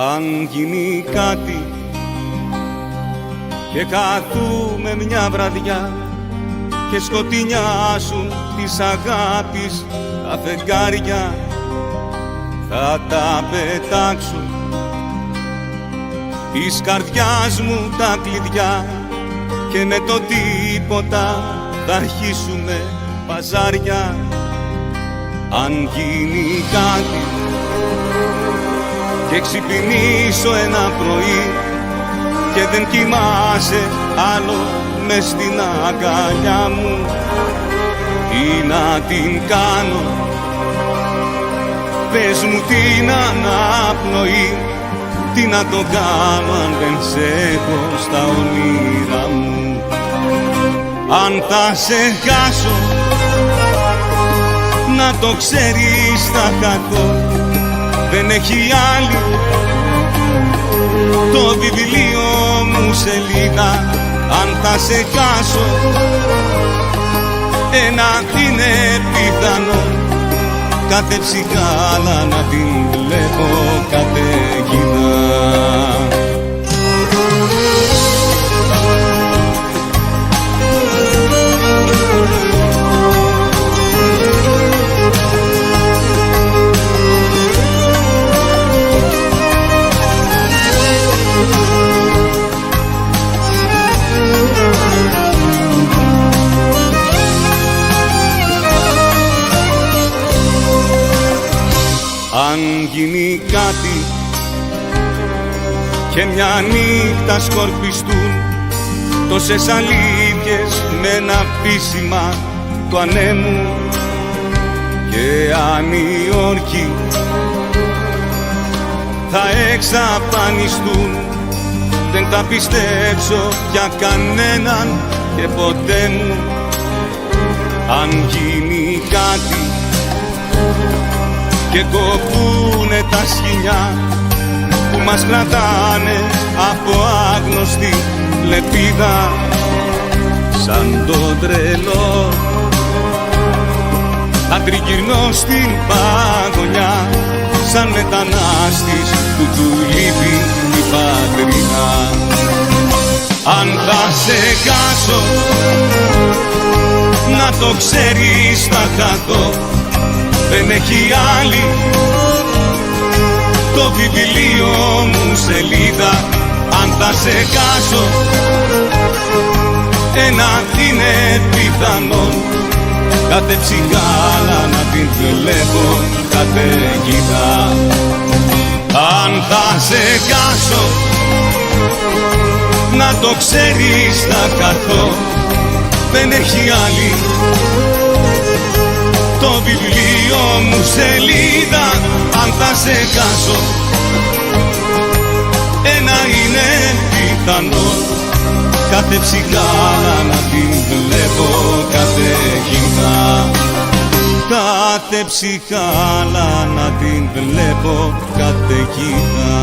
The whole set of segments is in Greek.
Αν γίνει κάτι και καθούμε μια βραδιά και σκοτεινιάσουν της αγάπης τα φεγγάρια, θα τα πετάξω της καρδιάς μου τα κλειδιά και με το τίποτα θα αρχίσουμε παζάρια. Αν γίνει κάτι και ξυπνήσω ένα πρωί και δεν κοιμάσαι άλλο μες στην αγκαλιά μου, τι να την κάνω, πες μου την αναπνοή, τι να το κάνω αν δεν σε έχω στα όνειρά μου. Αν θα σε χάσω, να το ξέρεις θα χαθώ, δεν έχει άλλη το βιβλίο μου σελίδα. Αν θα σε χάσω, ένα είναι πιθανό, κάθε ψυχάλα να την βλέπω καταιγίδα. Αν γίνει κάτι και μια νύχτα σκορπιστούν τόσες αλήθειες με ένα πείσμα του ανέμου, και αν οι όρκοι θα εξαφανιστούν, δεν θα πιστέψω για κανέναν και ποτέ μου. Αν γίνει κάτι και κοππούνε τα σκοινιά που μας κρατάνε από άγνωστη λεπίδα, σαν το τρελό θα τριγυρνώ στην παγωνιά, σαν μετανάστης που του λείπει η πατρίδα. Αν θα σε χάσω, να το ξέρεις θα χαθώ, δεν έχει άλλη το βιβλίο μου σελίδα. Αν θα σε χάσω, ένα είναι πιθανό, κάθε ψυχάλα να την βλέπω καταιγίδα. Αν θα σε χάσω, να το ξέρεις θα χαθώ, δεν έχει άλλη το βιβλίο μου σελίδα. Αν θα σε χάσω, ένα είναι πιθανό, κάθε ψυχάλα να την βλέπω καταιγίδα. Κάθε ψυχάλα να την βλέπω καταιγίδα.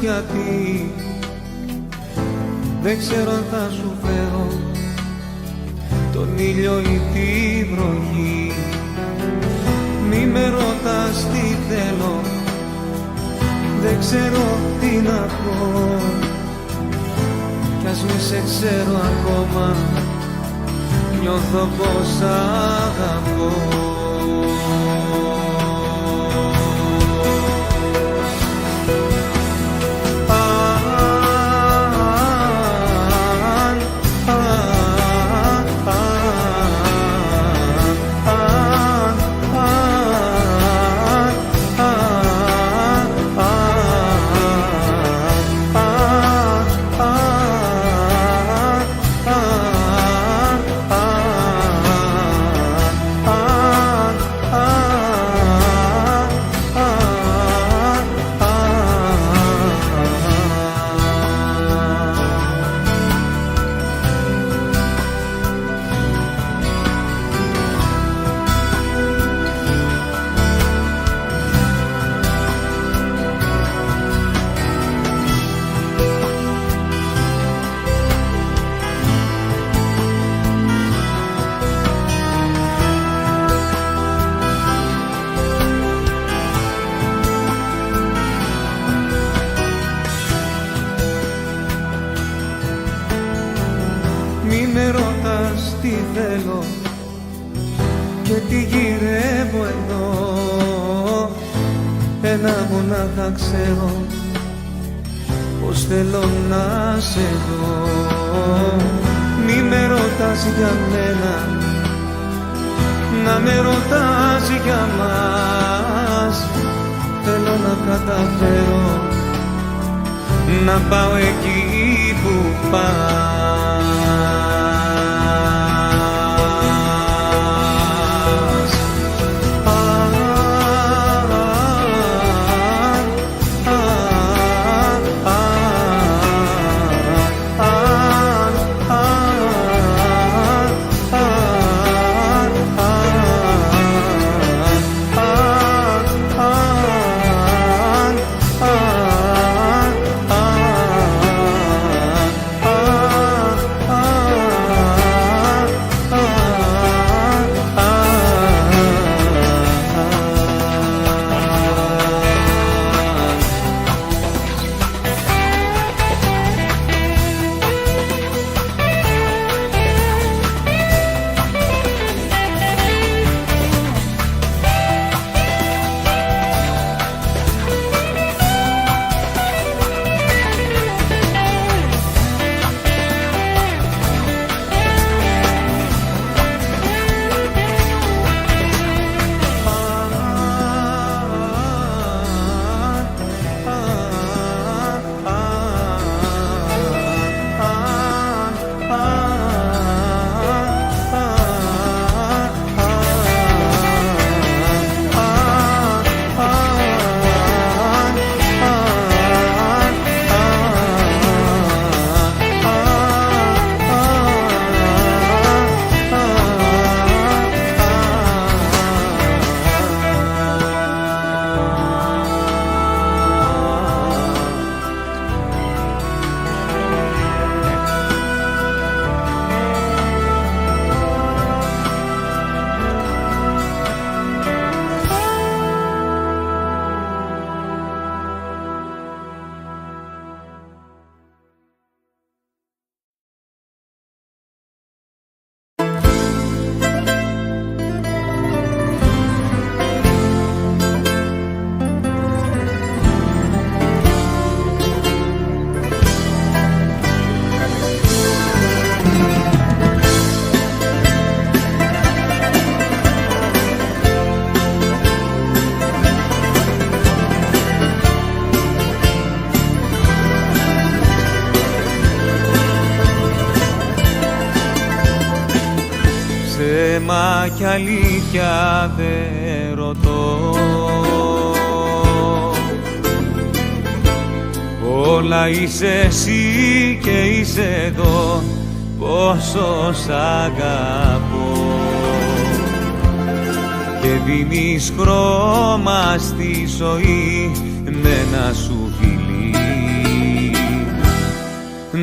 Γιατί δεν ξέρω αν θα σου φέρω τον ήλιο ή τη βροχή. Μη με ρωτάς τι θέλω, δεν ξέρω τι να πω, κι ας μη σε ξέρω ακόμα, νιώθω πως αγαπώ. μη με ρωτάς τι θέλω και τι γυρεύω εδώ. Ένα μονάχα ξέρω, πως θέλω να σε δω. Μη με ρωτάς για μένα, να με ρωτάς για μας. Θέλω να καταφέρω να πάω εκεί που πας. Ψέμα κι αλήθεια δεν ρωτώ, όλα είσαι εσύ και είσαι εδώ, πόσο σ' αγαπώ. Και δίνεις χρώμα στη ζωή με ένα σου φιλί,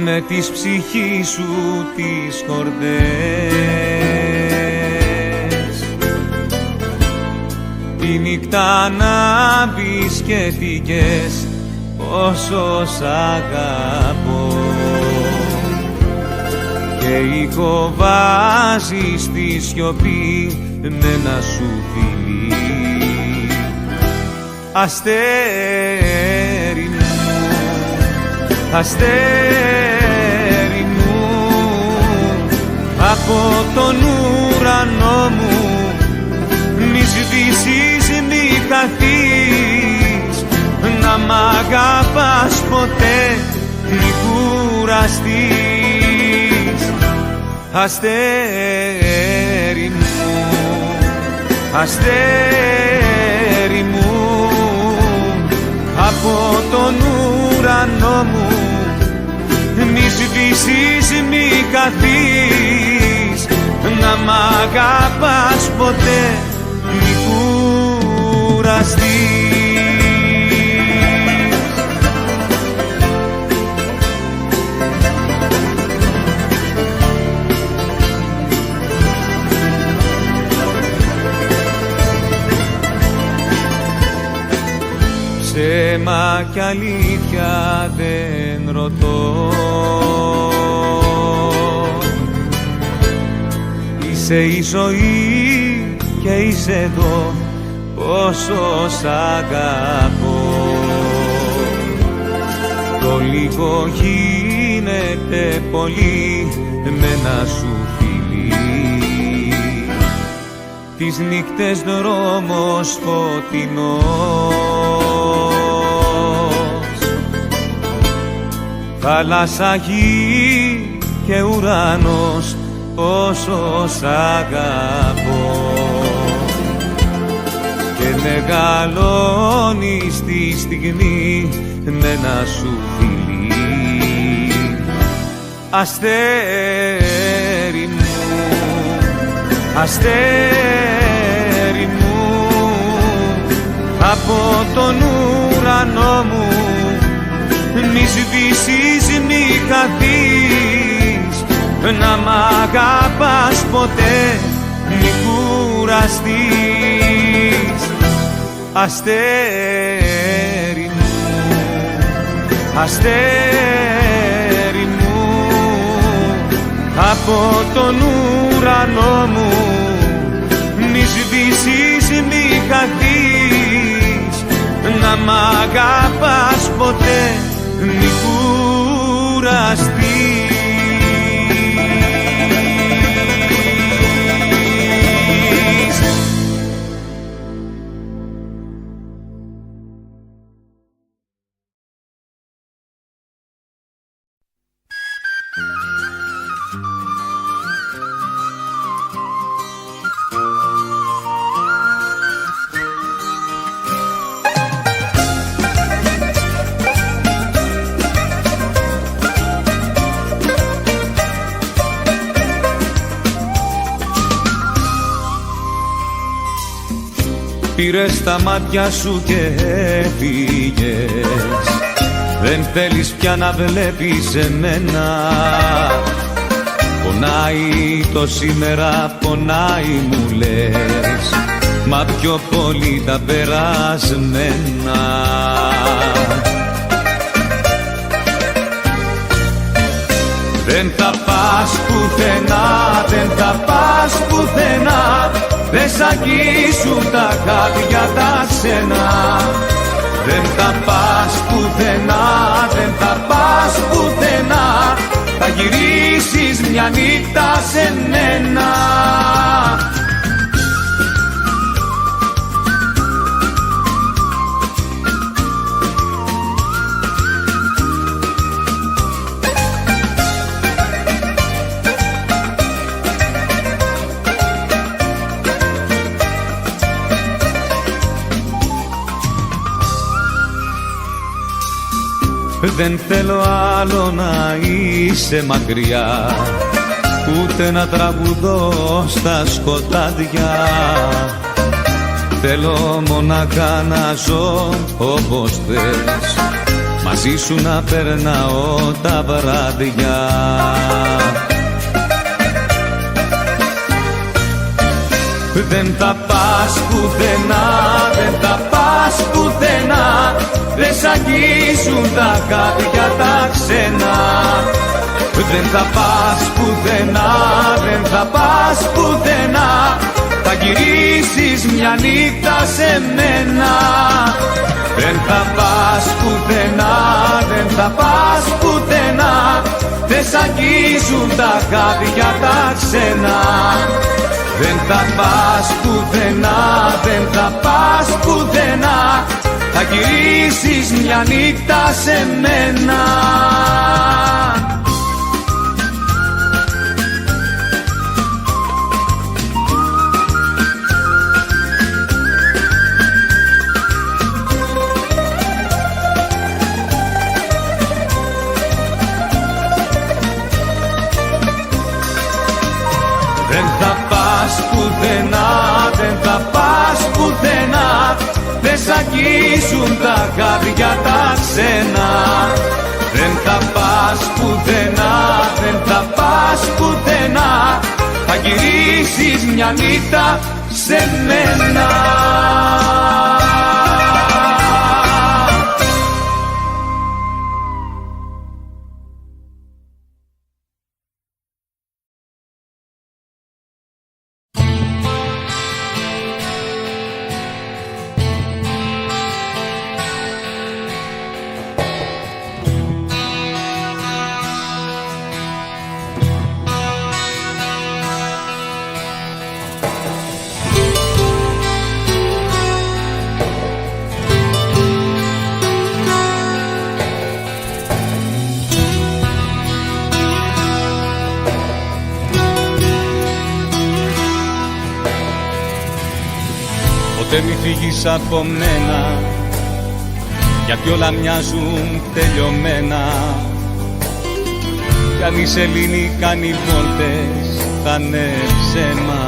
με τις ψυχής σου τις χορδές. Τη νύχτα ανάβεις και τικες, πόσο σ' αγαπώ. Και ήχο βάζεις στη σιωπή με ένα σου φιλί. Αστέρι μου, αστέρι μου, από τον ουρανό μου, μη σβήσεις, μη χαθείς, να μ' αγαπάς ποτέ, μη κουραστείς. Αστέρι μου, αστέρι μου, από τον ουρανό μου, μη σβήσεις, μη χαθείς, να μ' αγαπάς ποτέ, μη κουραστείς. Ψέμα κι αλήθεια δεν ρωτώ, είσαι η ζωή και είσαι εδώ, πόσο σ' αγαπώ. Το λίγο γίνεται πολύ με ένα σου φιλί, τις νύχτες δρόμος φωτεινός, θάλασσα, γη και ουρανός, πόσο σ' αγαπώ. Και μεγαλώνει στη στιγμή με ένα σου φιλί, αστέρι μου, αστέρι μου, από τον ουρανό μου, μη σβήσεις, μη χαθείς, να μ' αγαπάς ποτέ, μη κουραστείς. Αστέρι μου, αστέρι μου, από τον ουρανό μου, μη σβήσεις, μη χαθείς, να μ' αγαπάς ποτέ, μη κουραστείς. Πήρες τα μάτια σου και έφυγες, δεν θέλεις πια να βλέπεις εμένα. Πονάει το σήμερα, πονάει μου λες, μα πιο πολύ τα περασμένα. Δεν θα πας πουθενά, δεν θα πας πουθενά, δεν σ' αγγίσουν τα χάδια τα ξένα. Δεν θα πας πουθενά, δεν θα πας πουθενά, θα γυρίσεις μια νύχτα σε μένα. Δεν θέλω άλλο να είσαι μακριά, ούτε να τραγουδώ στα σκοτάδια. Θέλω μονάχα να ζω όπως θες, μαζί σου να περνάω τα βράδια. Δεν θα πας πουθενά, δεν θα πας πουθενά, δεν σ' αγγίζουν τα χάδια τα ξένα. Δεν θα πας πουθενά, δεν θα πας πουθενά, θα γυρίσεις μια νύχτα σε μένα. Δεν θα πας πουθενά, δεν θα πας πουθενά, δεν σ' αγγίζουν τα χάδια τα ξένα. Δεν θα πας πουθενά, δεν θα πας πουθενά, θα γυρίσεις μια νύχτα σε μένα. Δεν θα πας πουθενά, δεν θα πας πουθενά, δεν σ' αγγίζουν τα χάδια τα ξένα. Δεν θα πας πουθενά, δεν θα πας πουθενά, θα γυρίσεις μια νύχτα σε μένα. Ποτέ μη φύγεις από μένα, γιατί όλα μοιάζουν τελειωμένα. Κι αν η σελήνη κάνει βόλτες θα είναι ψέμα.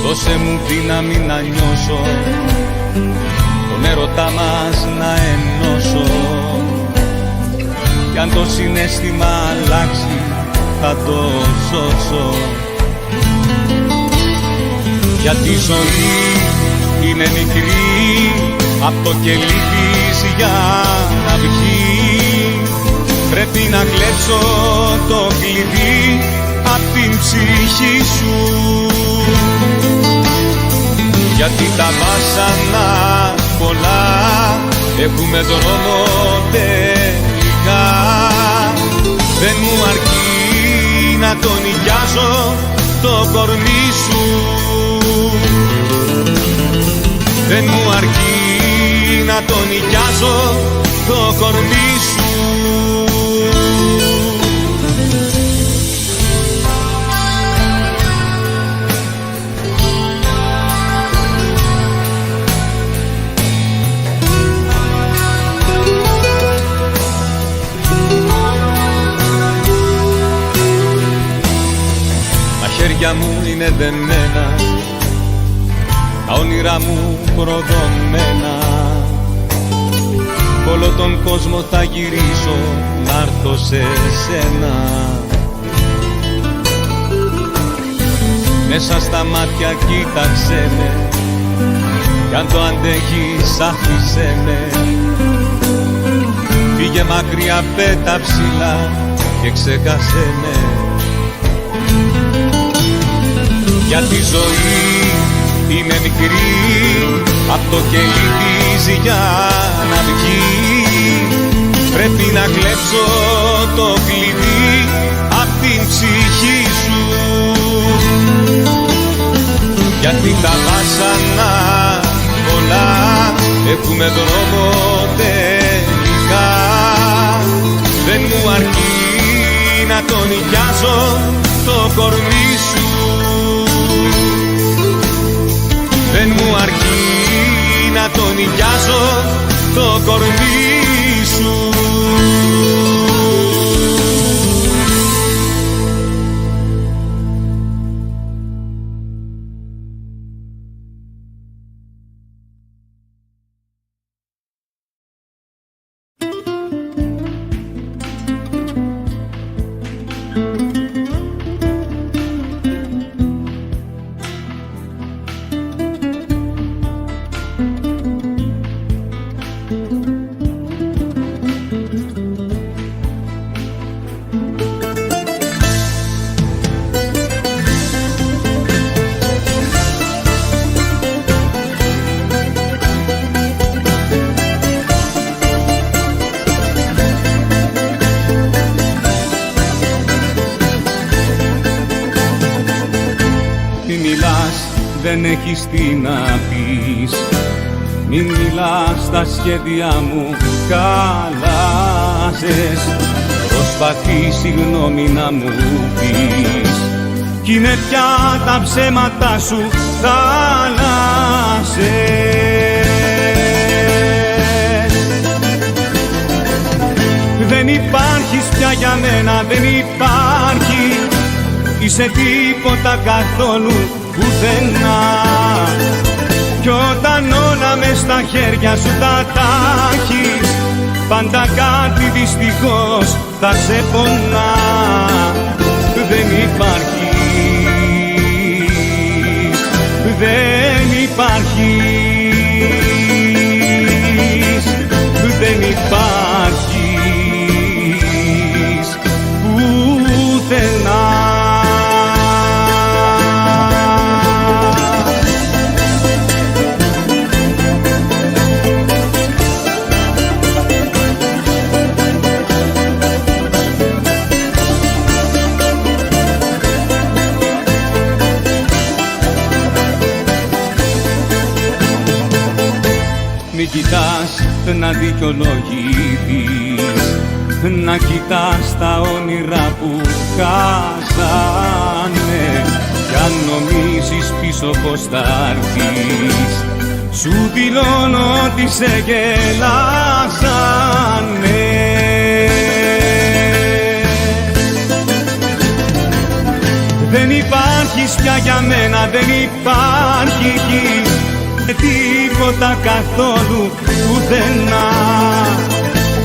Δώσε μου δύναμη να νιώσω, τον έρωτά μας να ενώσω. Κι αν το συναίσθημα αλλάξει θα το σώσω. Γιατί η ζωή είναι μικρή, απ' το κελί της για να βγει πρέπει να κλέψω το κλειδί απ' την ψυχή σου. Γιατί τα βάσανα πολλά έχουμε δρόμο τελικά. Δεν μου αρκεί να το νοικιάζω το κορμί σου. Δεν μου αρκεί να το νοικιάζω το κορμί σου. Τα χέρια μου είναι δεμένα, τα όνειρά μου προδομένα. Όλο τον κόσμο θα γυρίσω να έρθω σε σένα. Μέσα στα μάτια κοίταξέ με, κι αν το αντέχεις άφησέ με. Φύγε μακριά, πέτα ψηλά και ξέχασέ με. Γιατί η ζωή είναι μικρή, απ' το κελί της για να βγει πρέπει να κλέψω το κλειδί απ' την ψυχή σου. Γιατί τα βάσανα πολλά έχουμε δρόμο τελικά. Δεν μου αρκεί να το νοικιάζω το κορμί σου. Δεν μου αρκεί να το νοικιάζω το κορμί σου. Δεν έχεις τι να πεις, μην μιλάς, τα σχέδια μου χάλασες. Προσπαθείς συγγνώμη να μου πεις, κι είναι πια τα ψέματα σου θάλασσες. Δεν υπάρχεις πια για μένα, δεν υπάρχει, είσαι τίποτα καθόλου πουθενά. Κι όταν όλα μες στα χέρια σου τα έχεις, πάντα κάτι δυστυχώς θα σε πονά. Δεν υπάρχεις, δεν υπάρχεις, δεν υπάρχεις πουθενά. Μην κοιτάς να δικαιολογηθείς, να κοιτάς τα όνειρα που χάσανε. Κι αν νομίζεις πίσω πως θα έρθεις. Σου δηλώνω ότι σε γελάσανε. Δεν υπάρχεις πια για μένα, δεν υπάρχεις τίποτα καθόλου πουθενά.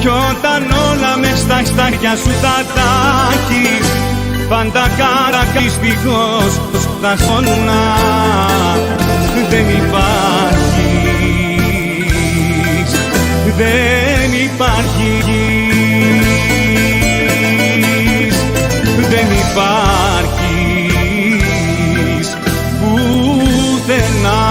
Κι όταν όλα μες στα στάρια σου θα τα έχεις, πάντα καρακάς δίχως τα σώνα. Δεν υπάρχεις, δεν υπάρχεις, δεν υπάρχεις πουθενά.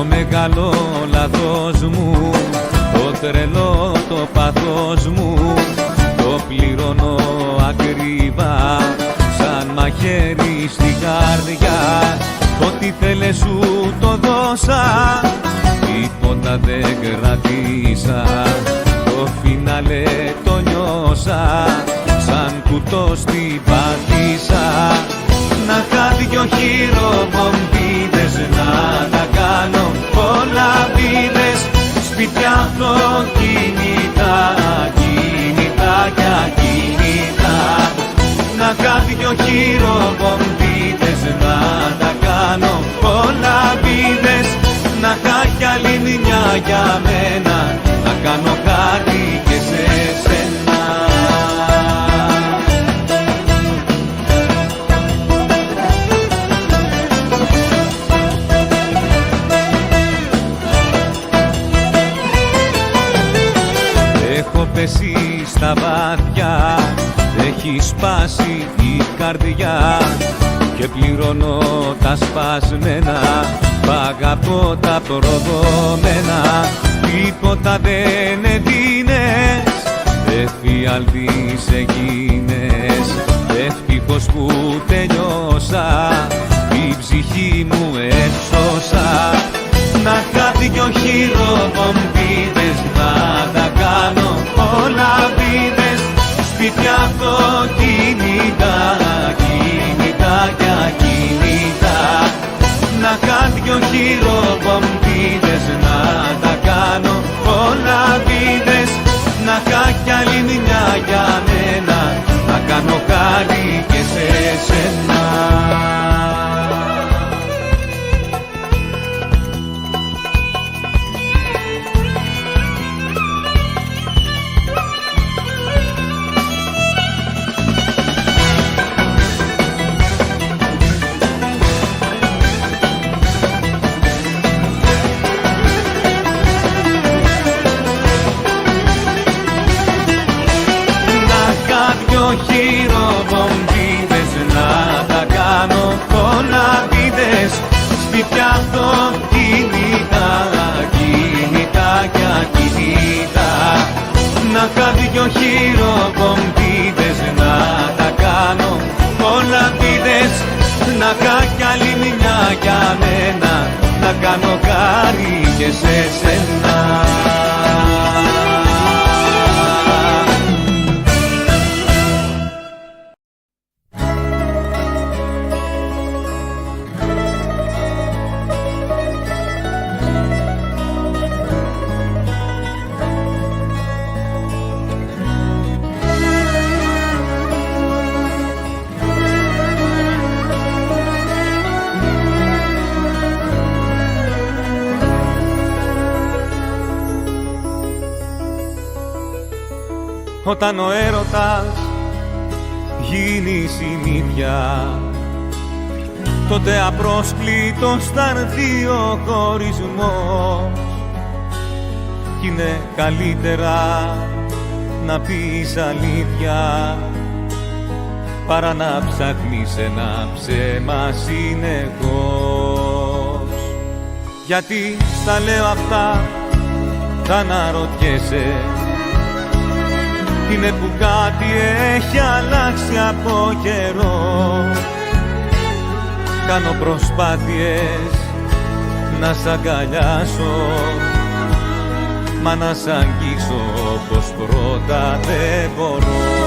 Μεγάλο λάθος μου, το τρελό το πάθος μου, το πληρώνω ακριβά, σαν μαχαίρι στην καρδιά. Ό,τι θέλες σου το δώσα, τίποτα δεν κρατήσα, το φινάλε το νιώσα, σαν κουτό στην πάτησα. Να είχα δυο χειροπομπίδες, να τα κάνω πολλά βίδες, σπίτια αυτοκίνητα, κίνητα και ακίνητα. Να είχα δυο χειροπομπίδες, να τα κάνω πολλά βίδες, να είχα κι άλλη μια για μένα, να κάνω κάτι και σε σένα. Πέσει στα βάθια, έχει σπάσει η καρδιά και πληρώνω τα σπασμένα, π' αγαπώ τα προδομένα. Τίποτα δεν έδινες, εφιάλτης έγινες, ευτυχώς που τελειώσα, η ψυχή μου έσωσα. Να είχα δυο χειροπομπίδες, να τα κάνω όλα βίδες, σπίτια αυτοκίνητα, κίνητα και ακίνητα. Να είχα δυο χειροπομπίδες, να τα κάνω όλα βίδες, να είχα κι άλλη μια για μένα, να κάνω χάρη και σε σένα. Χειροπομπίδες, να τα κάνω πολλά βίδες, σπίτια αυτοκίνητα, κίνητα και ακίνητα. Να είχα δυο χειροπομπίδες, να τα κάνω πολλά βίδες, να είχα κι άλλη μια για μένα, να κάνω χάρη και σε σένα. Όταν ο έρωτας γίνει συνήθεια, τότε απρόσκλητος θα έρθει ο χωρισμός. Κι είναι καλύτερα να πεις αλήθεια, παρά να ψάχνεις ένα ψέμα συνεχώς. Γιατί στα λέω αυτά, θα αναρωτιέσαι, είναι που κάτι έχει αλλάξει από καιρό. Κάνω προσπάθειες να σ' αγκαλιάσω, μα να σ' αγγίξω όπως πρώτα δεν μπορώ.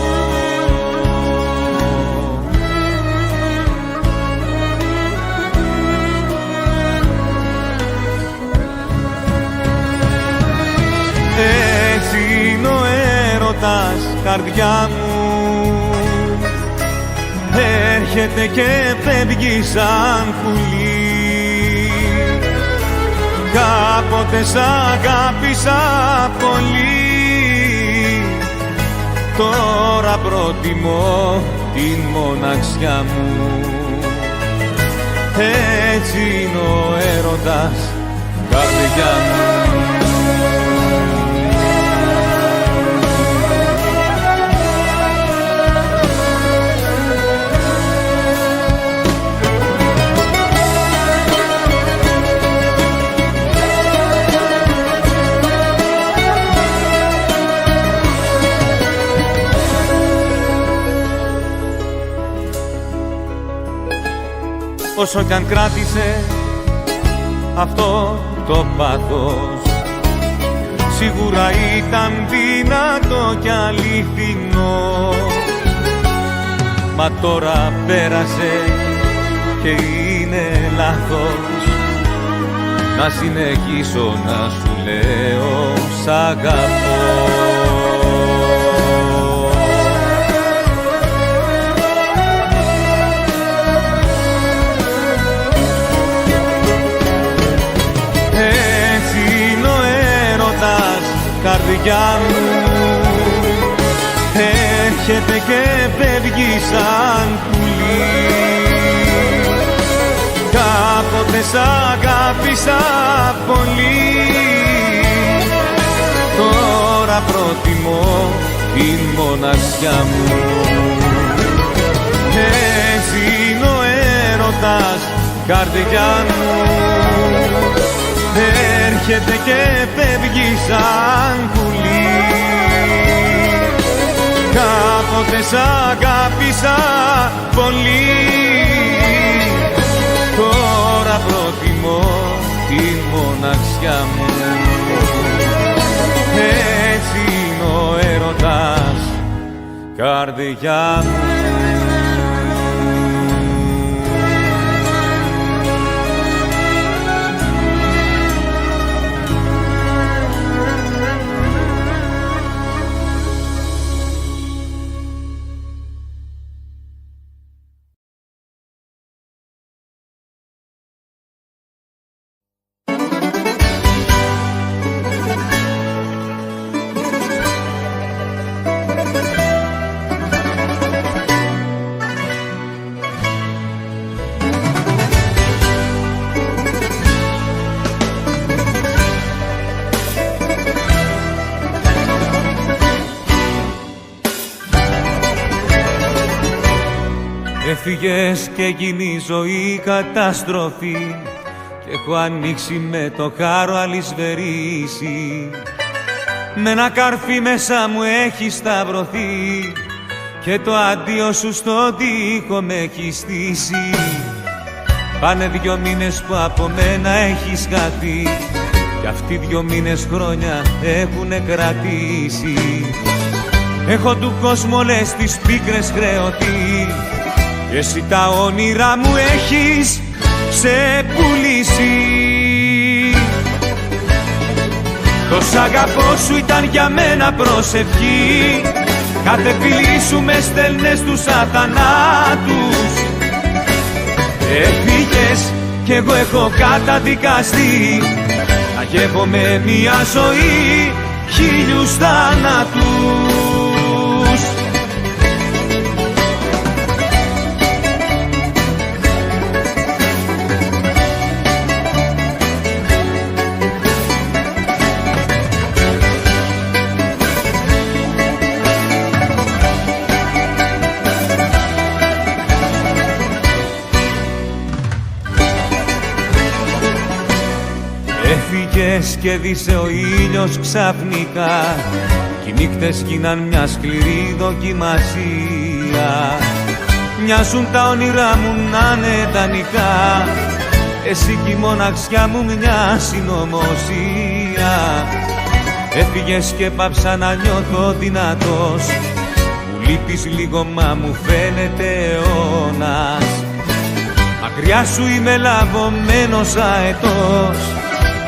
Έτσι είναι ο έρωτας, καρδιά μου, έρχεται και φεύγει σαν πουλί. Κάποτε σ' αγάπησα πολύ, τώρα προτιμώ την μοναξιά μου. Έτσι είναι ο έρωτας, καρδιά μου. Όσο κι αν κράτησε αυτό το πάθος, σίγουρα ήταν δυνατό κι αληθινό. Μα τώρα πέρασε και είναι λάθος να συνεχίσω να σου λέω σ' αγαπώ. Καρδιά μου, έρχεται και φεύγει σαν πουλί. Κάποτε σ' αγάπησα πολύ, τώρα προτιμώ την μοναξιά μου. Έτσι είναι ο έρωτας, καρδιά μου, έρχεται και φεύγει σαν πουλί. Κάποτε σ' αγάπησα πολύ, τώρα προτιμώ την μοναξιά μου. Έτσι είναι ο έρωτας, καρδιά μου. Έφυγες και γίνει η ζωή καταστροφή και έχω ανοίξει με το χάρο αλυσβερίσει. Με ένα καρφί μέσα μου έχει σταυρωθεί και το αντίο σου στον τοίχο με έχει στήσει. Πάνε 2 μήνες που από μένα έχεις χαθεί κι αυτοί 2 μήνες χρόνια έχουνε κρατήσει. Έχω του κόσμου όλες τις πίκρες χρεωθεί και εσύ τα όνειρά μου έχεις ξεπουλήσει. Το σ' αγαπώ σου ήταν για μένα προσευχή, κάθε φιλί σου με στέλνες τους αθανάτους. Έφυγες κι εγώ έχω καταδικαστεί να γεύομαι μια ζωή 1000 θανάτους. Έφυγες βγαίνεις και δύσε ο ήλιος ξαφνικά κι οι νύχτες γίναν μια σκληρή δοκιμασία. Μοιάζουν τα όνειρά μου να είναι δανεικά, εσύ κι η μοναξιά μου μια συνωμοσία. Έφυγες και πάψα να νιώθω δυνατός, μου λείπεις λίγο μα μου φαίνεται αιώνας. Μακριά σου είμαι λαβωμένος αετός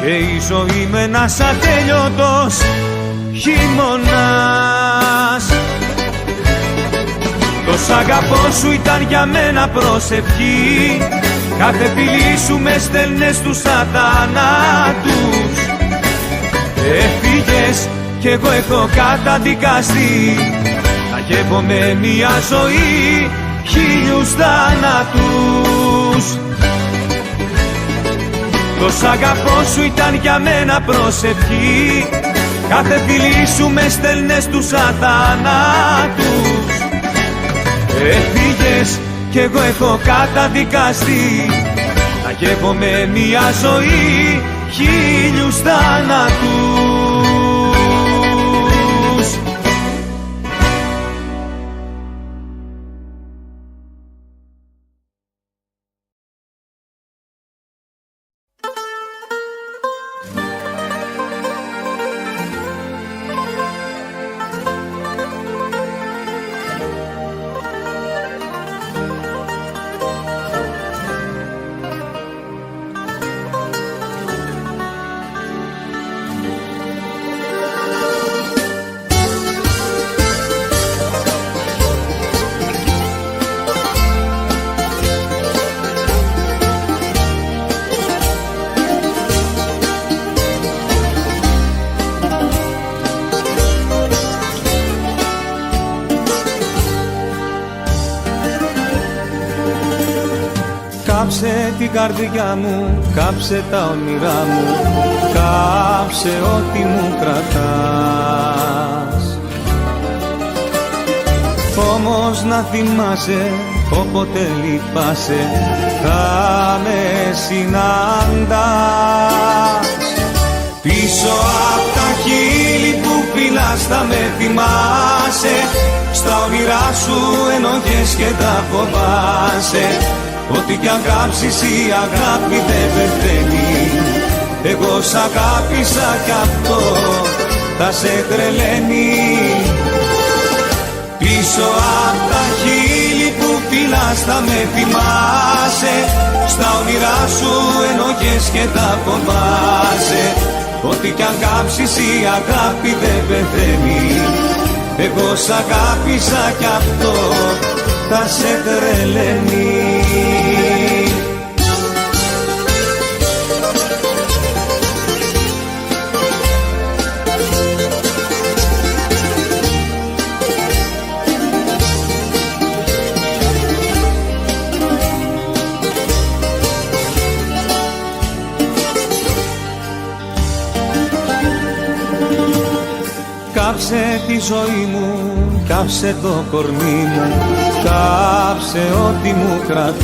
και η ζωή με ένας ατέλειωτος χειμώνας. Το σ' αγαπώ σου ήταν για μένα προσευχή, κάθε φιλί σου με στέλνες στους αθανάτους. Έφυγες κι εγώ έχω καταδικαστεί, να γεύομαι μια ζωή χίλιους θανάτους. Το σ' αγαπώ σου ήταν για μένα προσευχή, κάθε φιλί σου με στέλνες στους αθανάτους. Έφυγες κι εγώ έχω καταδικαστεί, να γεύομαι μια ζωή χίλιους θανάτους. Κάψε την καρδιά μου, κάψε τα όνειρά μου, κάψε ό,τι μου κρατάς. Όμως να θυμάσαι, όποτε λυπάσαι, θα με συναντάς. Πίσω απ' τα χείλη που φυλάς θα με θυμάσαι, στα όνειρά σου ενοχές και τα φοβάσαι. Ό,τι κι αν κάψεις η αγάπη δεν πεθαίνει, εγώ σ' αγάπησα κι αυτό θα σε τρελαίνει. Πίσω απ' τα χείλη που φυλάς θα με θυμάσαι, στα όνειρά σου ενοχές και τα φοβάσαι. Ό,τι κι αν κάψεις η αγάπη δεν πεθαίνει, εγώ σ' αγάπησα κι αυτό θα σε τρελαίνει. Κάψε τη ζωή μου, κάψε το κορμί μου, κάψε ό,τι μου κρατάς.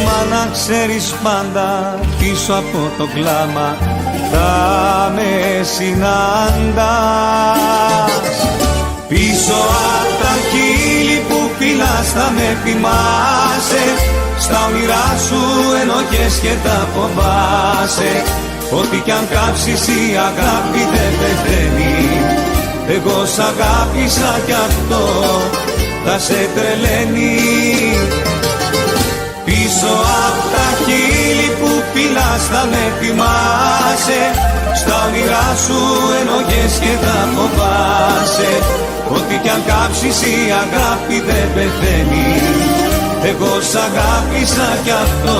Μα να ξέρεις πάντα πίσω από το κλάμα θα με συναντάς. Πίσω απ' τα χείλη που φυλάς θα με θυμάσαι, στα όνειρά σου ενοχές και τα φοβάσαι. Ό,τι κι αν κάψεις η αγάπη δεν πεθαίνει, εγώ σ' αγάπησα κι αυτό θα σε τρελαίνει. Πίσω απ' τα χείλη που φυλάς θα με θυμάσαι, στα όνειρά σου ενοχές και τα φοβάσαι. Ό,τι κι αν κάψεις η αγάπη δεν πεθαίνει, εγώ σ' αγάπησα κι αυτό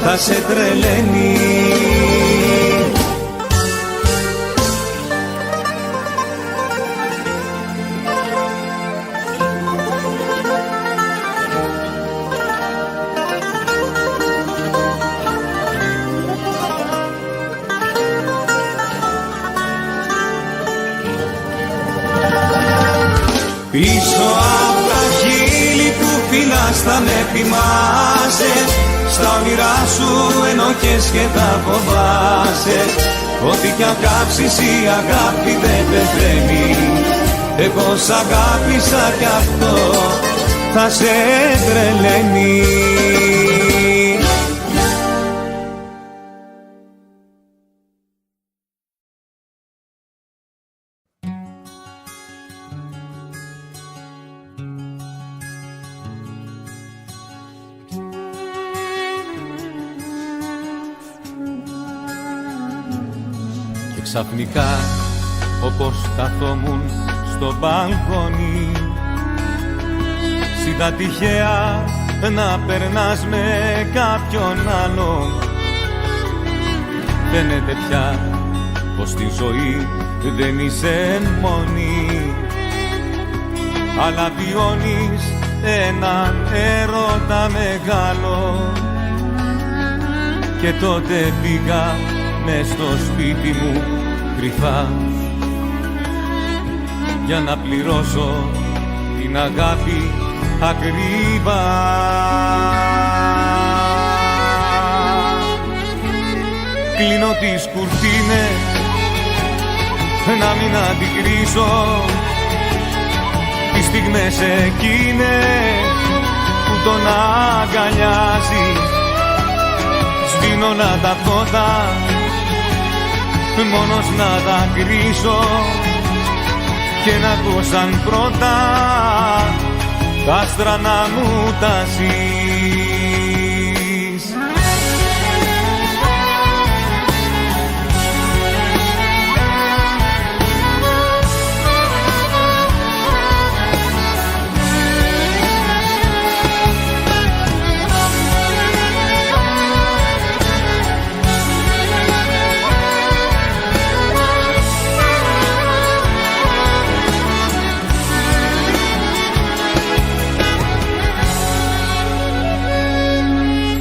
θα σε τρελαίνει. Πίσω απ' τα χείλη που φυλάς θα με θυμάσαι, στα όνειρά σου ενοχές και τα φοβάσαι. Ό,τι κι αν κάψεις η αγάπη δεν πεθαίνει. Εγώ σ' αγάπησα κι αυτό θα σε τρελαίνει. Και ξαφνικά όπως καθόμουν στο μπαλκόνι είδα τυχαία να περνάς με κάποιον άλλον. Φαίνεται πια πως στη ζωή δεν είσαι μόνη, αλλά βιώνεις έναν έρωτα μεγάλο. Και τότε πήγα μες στο σπίτι μου κρυφά για να πληρώσω την αγάπη ακριβά. Κλείνω τις κουρτίνες να μην αντικρίσω τις στιγμές εκείνες που τον αγκαλιάζει. Σβήνω να τα φώτα μόνος να δακρύσω και να ακούς σαν πρώτα τα άστρα να μου τασεις.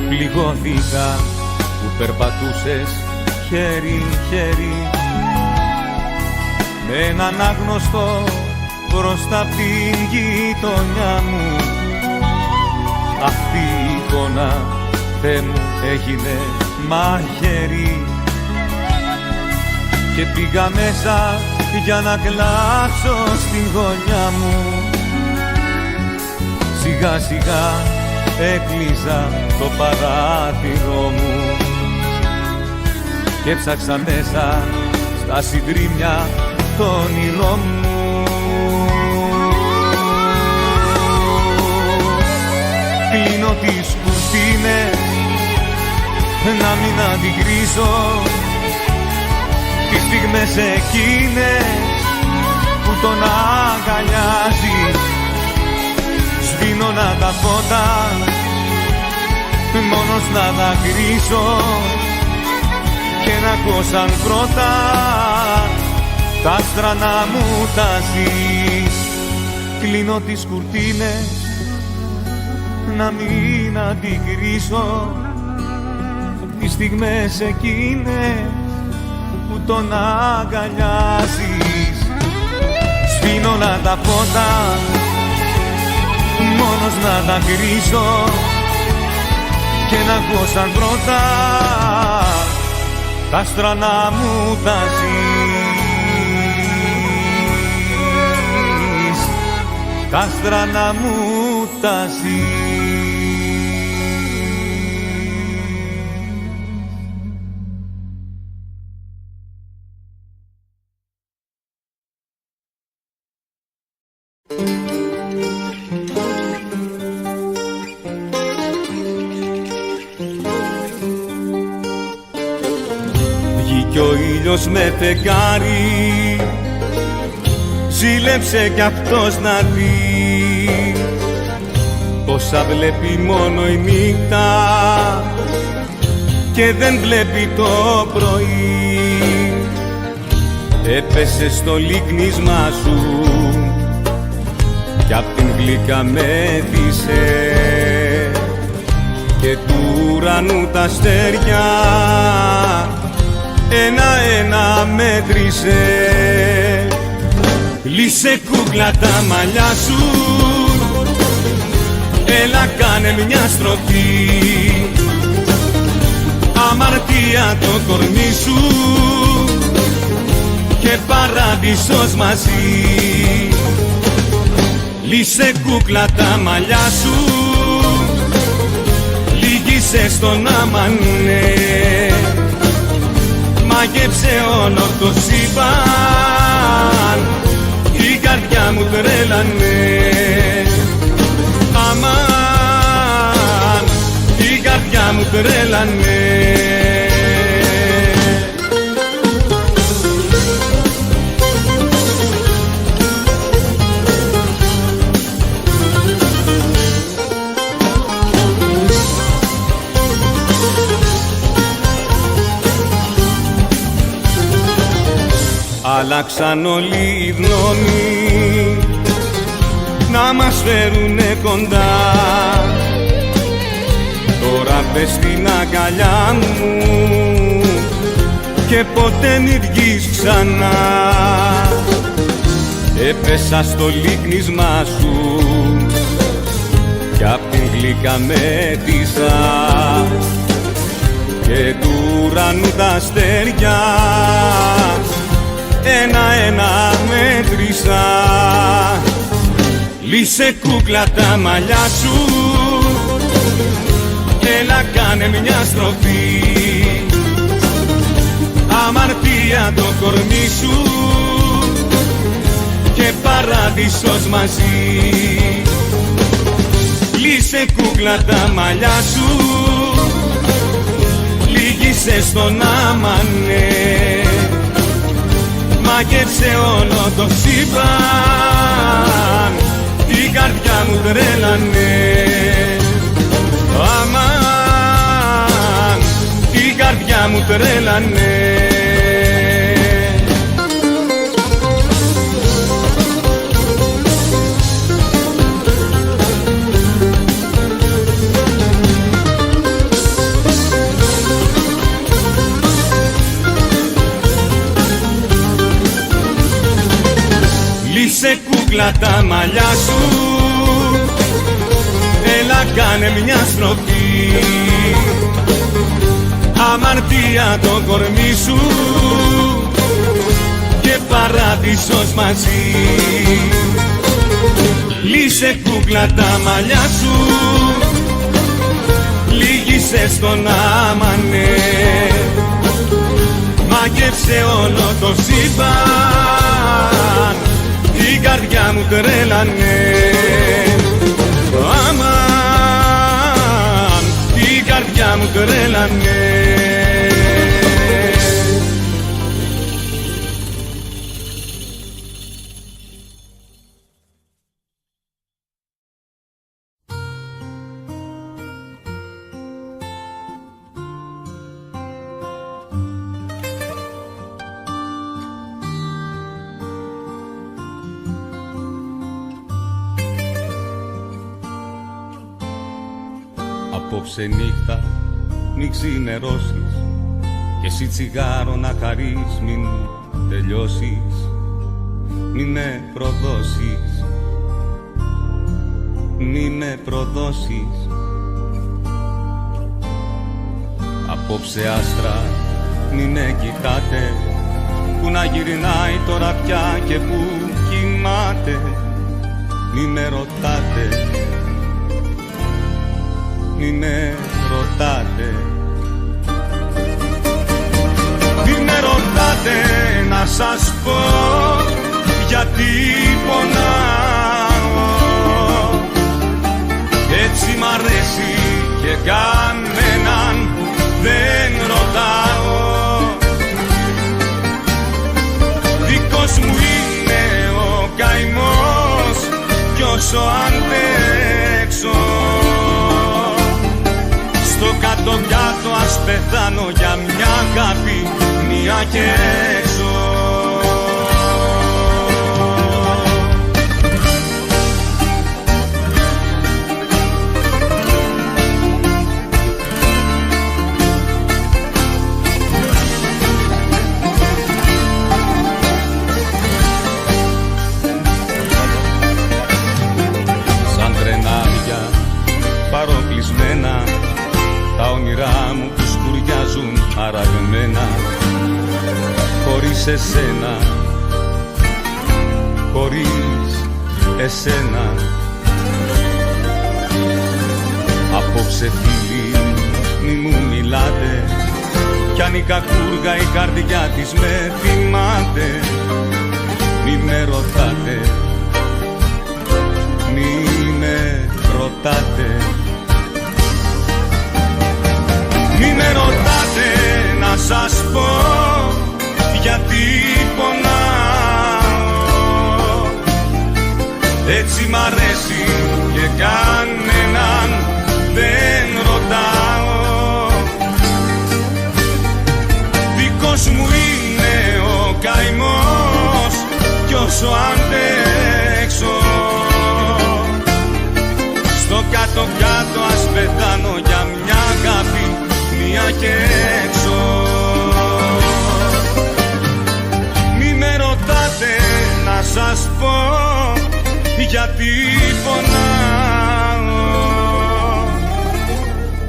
Πληγώθηκα που περπατούσες χέρι-χέρι με έναν άγνωστο μπροστά απ' την γειτονιά μου. Αυτή η εικόνα, Θεέ μου, έγινε μαχαίρι και πήγα μέσα για να κλάψω στην γωνιά μου. Σιγά σιγά έκλεισα το παράθυρο μου και ψάξα μέσα στα συντρίμμια το όνειρό μου. Κλείνω τις κουρτίνες να μην αντικρίσω τις στιγμές εκείνες που τον αγκαλιάζει. Σβήνω να τα φώτα μόνος να δακρύσω και να ακούω σαν πρώτα τα άστρα να μου τασεις. Κλείνω τις κουρτίνες να μην αντικρίσω τις στιγμές εκείνες που τον αγκαλιάζεις. Σβήνω να τα φώτα μόνος να δακρύσω και να ακούω σαν πρώτα τα άστρα να μου τασεις, τα άστρα να μου τασεις. Βγήκε ο ήλιος με φεγγάρι, ζήλεψε κι αυτός να δει πόσα βλέπει μόνο η νύχτα και δεν βλέπει το πρωί. Έπεσε στο λίκνισμά σου κι απ' την γλύκα μέθησε και του ουρανού τα αστέρια ένα-ένα μέτρησε. Λύσε κούκλα τα μαλλιά σου, έλα κάνε μια στροφή αμαρτία το κορμί σου και παράδεισος μαζί. Λύσε κούκλα τα μαλλιά σου, λύγησε στον αμανέ. Μάγεψε όλο το σύμπαν, η καρδιά μου τρέλανε. Αμάν, η καρδιά μου τρέλανε. Άλλαξαν όλοι οι δρόμοι να μας φέρουνε κοντά. Τώρα πες στην αγκαλιά μου και ποτέ μη βγεις ξανά. Έπεσα στο λίκνισμά σου κι απ' την γλύκα μέτησα και του ουρανού τα αστέρια ένα-ένα μέτρησα. Λύσε κούκλα τα μαλλιά σου, έλα κάνε μια στροφή. Αμαρτία το κορμί σου και παράδεισος μαζί. Λύσε κούκλα τα μαλλιά σου, λύγησε στον αμανέ. Μάγεψε όλο το σύμπαν, η καρδιά μου τρέλανε. Αμάν, η καρδιά μου τρέλανε. Λύσε κούκλα τα μαλλιά σου, έλα κάνε μια στροφή. Αμαρτία το κορμί σου και παράδεισος μαζί. Λύσε κούκλα τα μαλλιά σου, λύγησε στον αμανέ. Μάγεψε όλο το σύμπαν, η καρδιά μου τρέλανε. Αμάν, η καρδιά μου τρέλανε. Απόψε νύχτα μη ξημερώσεις και εσύ τσιγάρο να χαρείς μην τελειώσεις. Μη με προδώσεις, μη με προδώσεις. Απόψε άστρα μη με κοιτάτε, που να γυρνάει τώρα πια και που κοιμάται. Μη με ρωτάτε, μη με ρωτάτε. Μη με ρωτάτε να σας πω γιατί πονάω. Έτσι μ' αρέσει και κανέναν δεν ρωτάω. Δικός μου είναι ο καημός κι όσο αντέξω στο κάτω-κάτω ας πεθάνω για μια αγάπη, μια και έξω. Σαν τρενάρια παροπλισμένα, τα όνειρά μου που σκουριάζουν αραγμένα, χωρίς εσένα, χωρίς εσένα. Απόψε φίλοι μη μου μιλάτε, κι αν η κακούργα η καρδιά της με θυμάται, μη με ρωτάτε, μη με ρωτάτε. Μη με ρωτάτε να σας πω γιατί πονάω, έτσι μ' αρέσει και κανέναν δεν ρωτάω. Δικός μου είναι ο καημός κι όσο αντέξω, στο κάτω-κάτω ας πεθάνω για μια αγάπη, μία και έξω. Μη με ρωτάτε να σας πω γιατί πονάω,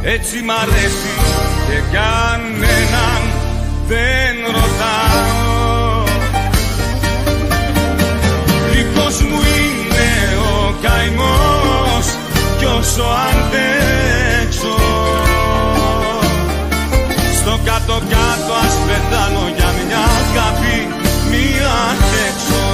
έτσι μ' αρέσει και κανέναν δεν ρωτάω. Δικός μου είναι ο καημός κι όσο αντέξω, στο κάτω-κάτω ας πεθάνω για μια αγάπη, μία και έξω.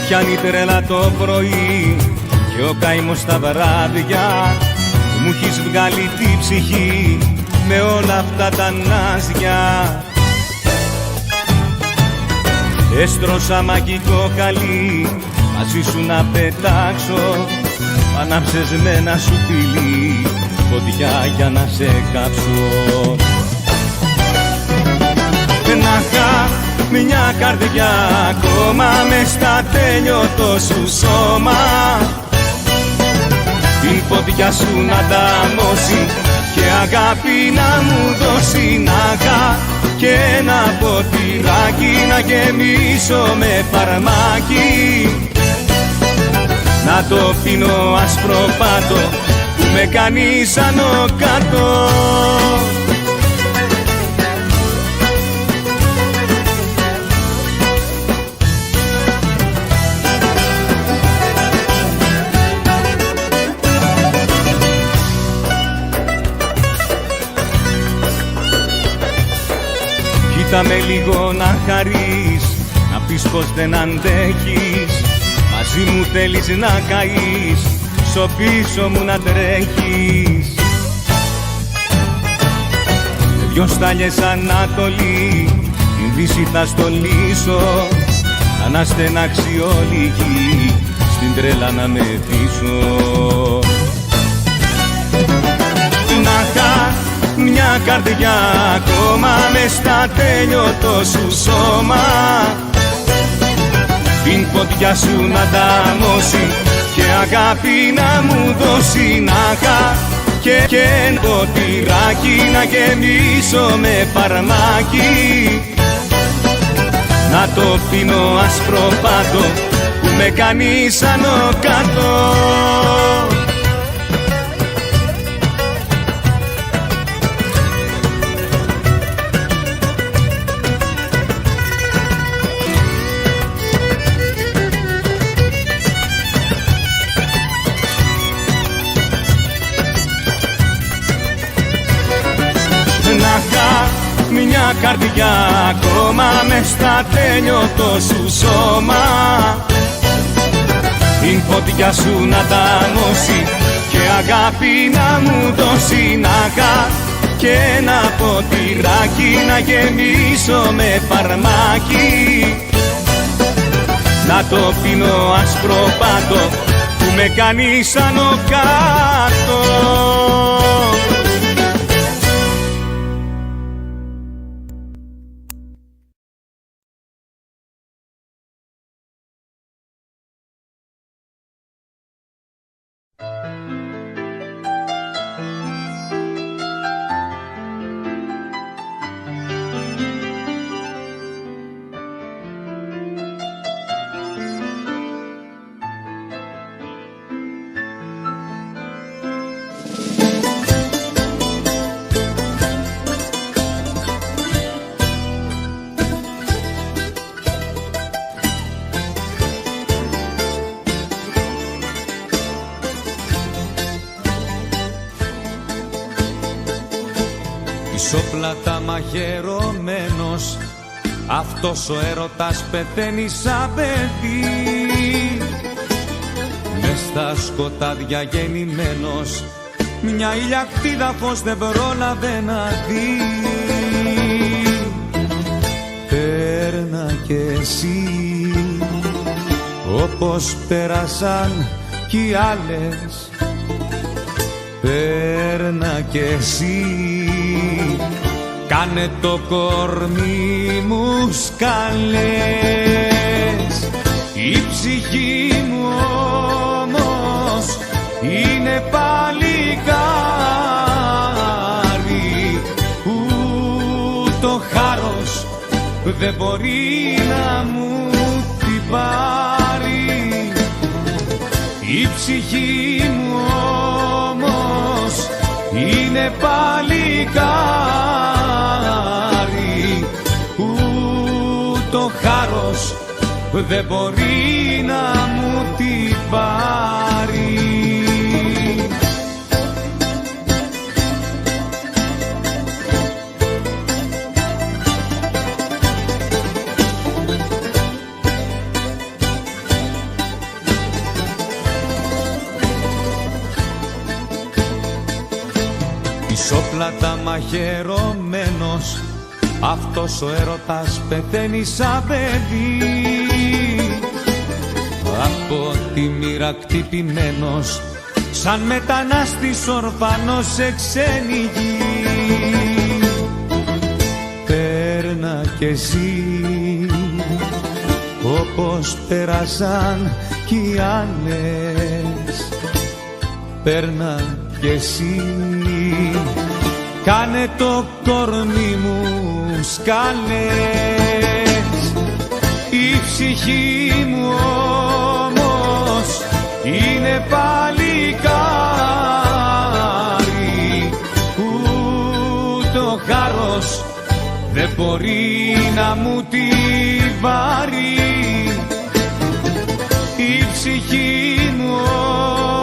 Πιάνει τρέλα το πρωί και ο καημός τα βράδια, μου έχεις βγάλει τη ψυχή με όλα αυτά τα νάζια. Έστρωσα μαγικό χαλί μαζί σου να πετάξω, ανάψες με ένα σου πύλι φωτιά για να σε κάψω. Να είχα μια καρδιά ακόμα μες στα τέλειωτο σου σώμα, την φωτιά σου να ταμώσει και αγάπη να μου δώσει, να είχα και ένα ποτηράκι να γεμίσω με φαρμάκι, να το πίνω ασπροπάτο που με κάνει σαν ο κάτω. Κοίτα με λίγο να χαρείς, να πεις πως δεν αντέχεις, μαζί μου θέλεις να καείς, στο πίσω μου να τρέχεις. Με δυο στάλιες Ανατολή, την Δύση θα στολίσω, να αναστενάξει όλη η γη, στην τρέλα να με δείσω. Να είχα μια καρδιά ακόμα μες στα τέλειωτο σου σώμα, την φωτιά σου να ταμώσει και αγάπη να μου δώσει, να είχα και ένα ποτηράκι να γεμίσω με φαρμάκι, να το πίνω ασπροπάτο που με κάνει σαν ο κάτω. Μια καρδιά ακόμα μες στα τέλειωτο σου σώμα, την φωτιά σου να ταμώσει και αγάπη να μου δώσει, να είχα και ένα ποτηράκι να γεμίσω με φαρμάκι, να το πίνω ασπροπάτο που που με κάνεις άνω κάτω. Ισόπλατα μαχαιρωμένος, αυτός ο έρωτας πεθαίνει σαν παιδί. Μες στα σκοτάδια γεννημένος, μια ηλιακτίδα φως δεν πρόλαβε να δει. Πέρνα κι εσύ, όπως πέρασαν κι οι άλλες. Πέρνα κι εσύ, κάνε το κορμί μου σκαλές. Η ψυχή μου όμως είναι παλικάρι, το χάρος δεν μπορεί να μου την πάρει. Η ψυχή μου όμως είναι παλικάρι, το χάρος δεν μπορεί να μου την πάρει. Ισόπλατα μαχαιρωμένος, αυτός ο έρωτας πεθαίνει σαν παιδί. Από τη μοίρα κτυπημένος, σαν μετανάστης ορφανός σε ξένη γη. Πέρνα κι εσύ, όπως πέρασαν κι οι άλλες. Πέρνα κι εσύ, κάνε το κορμί μου σκαλές. Η ψυχή μου όμως είναι παλικάρι, το χάρος δεν μπορεί να μου την πάρει. Η ψυχή μου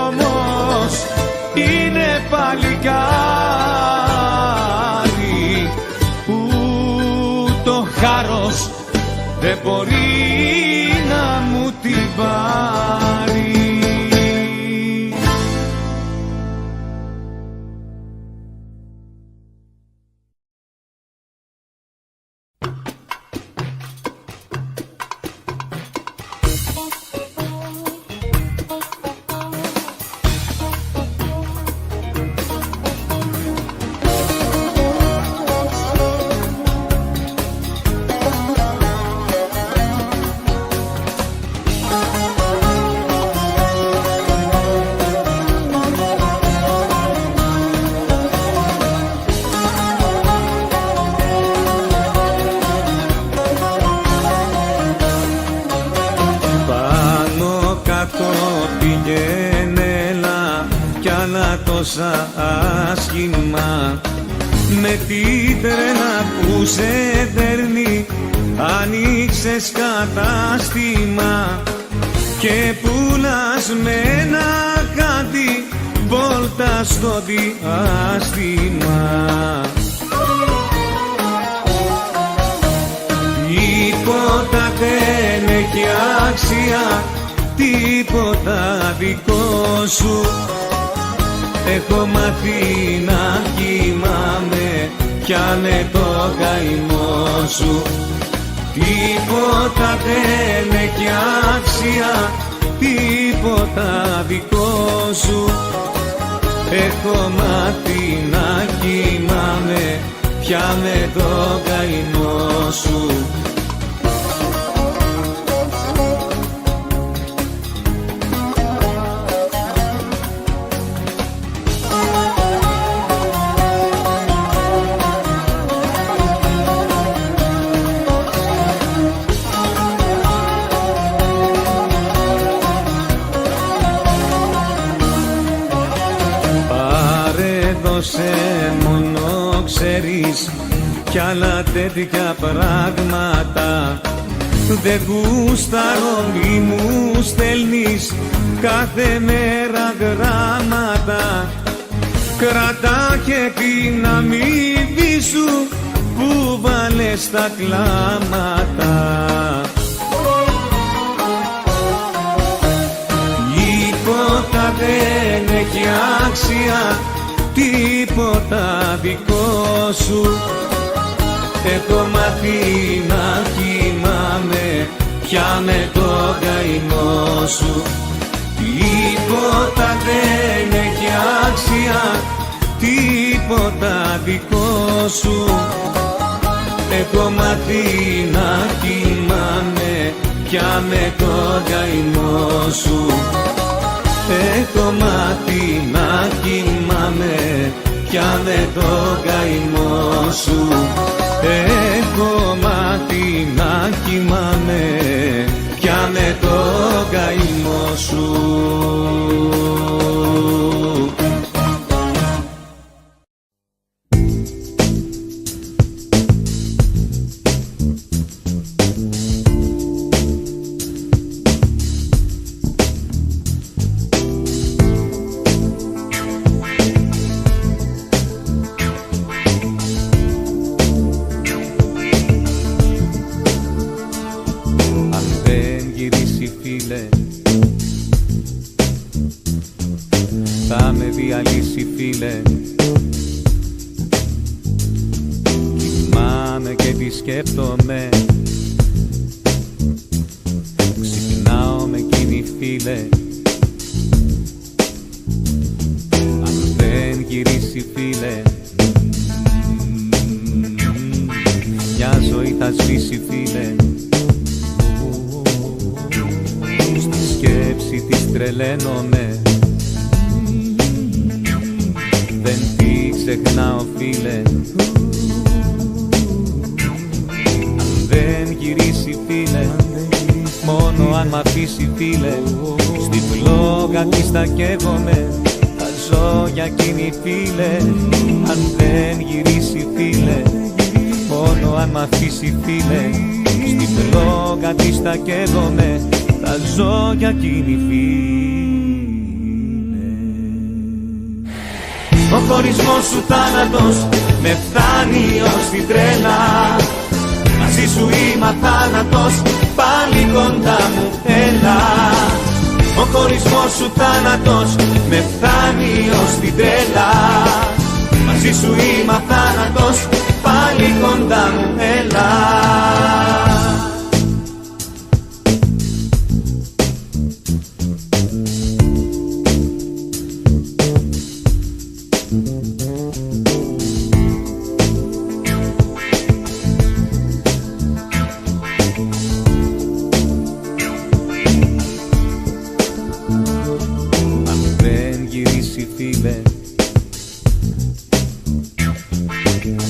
όμως είναι παλικάρι, το χάρος δεν μπορεί να μου την πάρει. Τόσα άσχημα με τη τρέλα που σε δέρνει, ανοίξες κατάστημα και πουλάς με ένα κάτι βόλτα στο διάστημα. Τίποτα δεν έχει άξια, τίποτα δικό σου. Έχω μάθει να κοιμάμαι, πιάνε το καημό σου. Τίποτα δεν έχει άξια, τίποτα δικό σου. Έχω μάθει να κοιμάμαι πια με το καημό σου. Μόνο ξέρεις κι άλλα τέτοια πράγματα δεν γούσταρω, μη μου στέλνεις κάθε μέρα γράμματα. Κρατά και την αμοιβή σου που βάλες τα κλάματα. Τίποτα δεν έχει άξια, τίποτα δικό σου. Έχω μάθει να κοιμάμαι πια με το καημό σου. Τίποτα δεν έχει άξια, τίποτα δικό σου. Έχω μάθει να κοιμάμαι πια με το καημό σου. Έχω μάθει να κοιμάμαι πια με το καημό σου. Έχω μάθει να κοιμάμαι πια με το καημό σου. Θα με διαλύσει φίλε. Κοιμάμαι και τη σκέφτομαι. Ξυπνάω με εκείνη φίλε. Αν δεν γυρίσει φίλε, μια ζωή θα σβήσει φίλε. Στη σκέψη της τρελαίνομαι. Δεν τη ξεχνάω φίλε. Αν δεν γυρίσει φίλε, μόνο αν μ' αφήσει φίλε. Στη φλόγα της θα καίγομαι, θα ζω για εκείνη φίλε. Αν δεν γυρίσει φίλε, μόνο αν μ' αφήσει φίλε. Στη φλόγα της θα καίγομαι, θα ζω για εκείνη φίλε. Ο χωρισμός σου θάνατος με φτάνει ως την τρέλα. Μαζί σου είμαι αθάνατος, πάλι κοντά μου έλα. Ο χωρισμός σου θάνατος με φτάνει ως την τρέλα. Μαζί σου είμαι αθάνατος, πάλι κοντά μου έλα.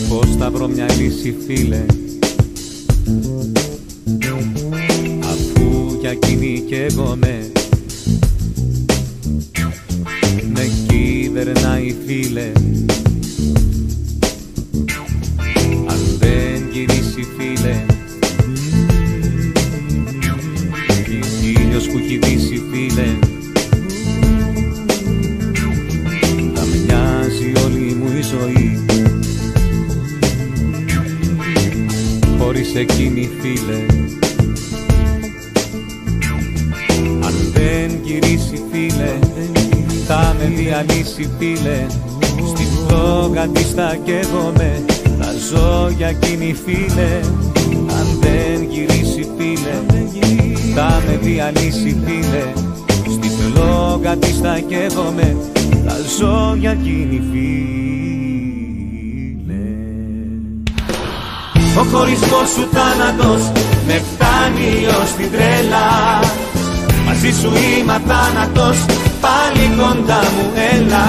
Πώς θα βρω μια λύση φίλε, αφού για εκείνη καίγομαι. Με κυβερνάει φίλε. Αν δεν γυρίσει φίλε, ήλιος που έχει δύσει φίλε. Θα με νοιάζει όλη μου η ζωή χωρίς εκείνη φίλε. Αν δεν γυρίσει φίλε, θα με διαλύσει φίλε. Στη φλόγα της θα καίγομαι, θα ζω για εκείνη φίλε. Αν δεν γυρίσει φίλε, θα με διαλύσει φίλε. λόγα της θα καίγομαι, θα ζω για εκείνη φίλε. Ο χωρισμός σου θάνατος με φτάνει ως την τρέλα. Μαζί σου είμαι αθάνατος, πάλι κοντά μου έλα.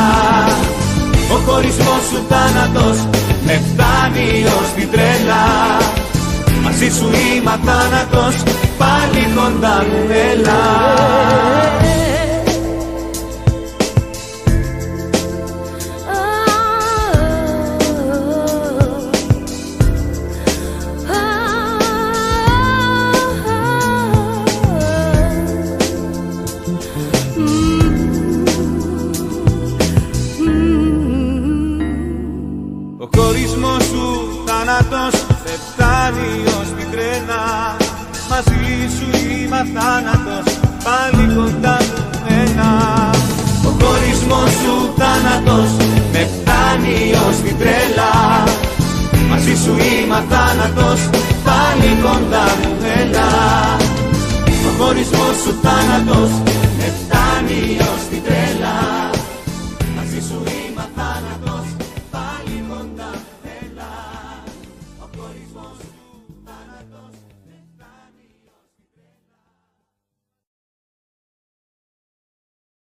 Ο χωρισμός σου θάνατος με φτάνει ως την τρέλα. Μαζί σου είμαι αθάνατος, πάλι κοντά μου έλα. Ο χωρισμός σου θάνατος με φτάνει ως την τρέλα. Μαζί σου είμαι αθάνατος, πάλι κοντά μου έλα. Ο χωρισμός σου θάνατος με φτάνει ως την τρέλα. Μαζί σου είμαι αθάνατος, πάλι κοντά μου έλα. Ο χωρισμός σου θάνατος με φτάνει ως την τρέλα. Μαζί σου είμαι αθάνατος, πάλι κοντά μου έλα. Ο χωρισμός σου θάνατος.